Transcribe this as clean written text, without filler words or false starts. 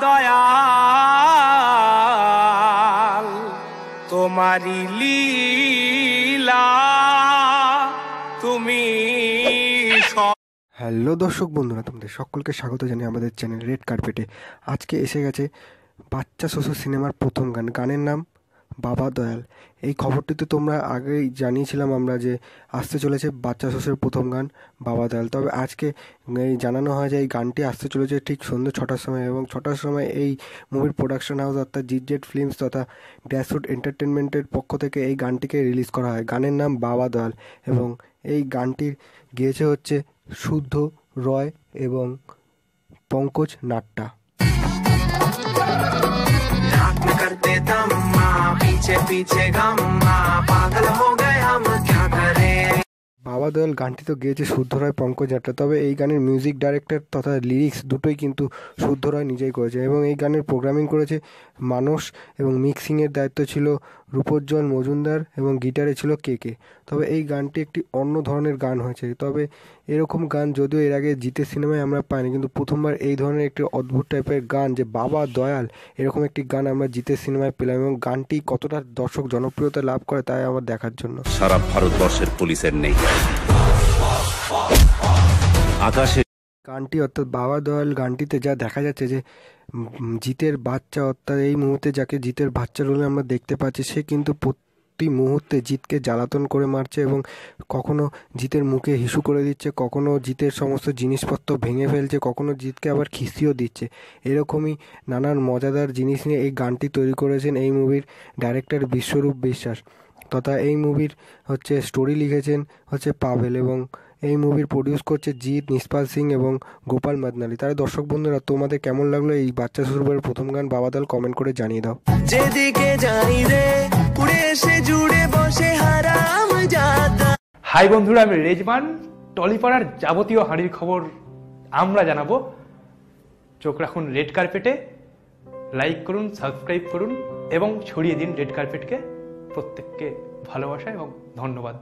দয়াল তোমারি লীলা তুমি। হ্যালো দর্শক বন্ধুরা, তোমাদের সকলকে স্বাগত জানাই আমাদের চ্যানেল রেড কার্পেটে। আজকে এসে গেছে বাচ্চা শ্বশুর সিনেমার প্রথম গান, গানের নাম বাবা দয়াল। এই খবরটি তো তোমরা আগেই জানিয়েছিলাম আমরা যে আসতে চলেছে বাচ্চা শ্বশুরের প্রথম গান বাবা দয়াল। তবে আজকে এই জানানো হয় যে এই গানটি আসতে চলেছে ঠিক সন্ধ্যে 6টার সময়, এবং 6টার সময় এই মুভির প্রোডাকশন হাউস অর্থাৎ জিজেড ফিল্মস তথা গ্রাসরুট এন্টারটেনমেন্টের পক্ষ থেকে এই গানটিকে রিলিজ করা হয়। গানের নাম বাবা দয়াল, এবং এই গানটির গেয়েছে হচ্ছে শুদ্ধ রয় এবং পঙ্কজ নাট্টা। करते तम्मा पीछे पीछे गम्मा पागल हो गए हम क्या करें। বাবা দয়াল গানটি তো গেয়েছে শুদ্ধ রায় পঙ্কজ নাট্টা, তবে এই গানের মিউজিক ডাইরেক্টর তথা লিরিক্স দুটোই কিন্তু শুদ্ধ রায় নিজেই করেছে, এবং এই গানের প্রোগ্রামিং করেছে মানস, এবং মিক্সিংয়ের দায়িত্ব ছিল রূপোজ্জ্বল মজুমদার, এবং গিটারে ছিল কে কে। তবে এই গানটি একটি অন্য ধরনের গান হয়েছে, তবে এরকম গান যদিও এর আগে জিতের সিনেমায় আমরা পাইনি, কিন্তু প্রথমবার এই ধরনের একটি অদ্ভুত টাইপের গান যে বাবা দয়াল এরকম একটি গান আমরা জিতের সিনেমায় পেলাম, এবং গানটি কতটা দর্শক জনপ্রিয়তা লাভ করে তাই আমার দেখার জন্য। সারা ভারতবর্ষের পুলিশের নেই আকাশে গানটি অর্থাৎ বাবা দয়াল গানটিতে যা দেখা যাচ্ছে যে জিতের বাচ্চা, অর্থাৎ এই মুহূর্তে যাকে জিতের বাচ্চা রোলে আমরা দেখতে পাচ্ছি, সে কিন্তু প্রতি মুহূর্তে জিতকে জ্বালাতন করে মারছে, এবং কখনো জিতের মুখে হিসু করে দিচ্ছে, কখনো জিতের সমস্ত জিনিসপত্র ভেঙে ফেলছে, কখনো জিতকে আবার খিস্তিও দিচ্ছে। এরকমই নানান মজাদার জিনিস নিয়ে এই গানটি তৈরি করেছেন এই মুভির ডাইরেক্টর বিশ্বরূপ বিশ্বাস, তথা এই মুভির হচ্ছে স্টোরি লিখেছেন হচ্ছে পাভেল, এবং এই মুভির প্রডিউস করছে জিৎ, নিষ্পাল সিং এবং গোপাল মাদনালি। তারা দর্শক বন্ধুরা, তোমাদের কেমন লাগলো এই বাচ্চা শ্বশুরের প্রথম গান বাবা দয়াল কমেন্ট করে জানিয়ে দাও। যেদিকে যাই রে উড়ে এসে জুড়ে বসে হারাম জাদা। হাই বন্ধুরা, আমি রেজমান। টলিপাড়ার যাবতীয় হাঁড়ির খবর আমরা জানাবো। চোখ রাখুন রেড কার্পেটে, লাইক করুন, সাবস্ক্রাইব করুন এবং ছড়িয়ে দিন রেড কার্পেটকে। প্রত্যেককে ভালোবাসা এবং ধন্যবাদ।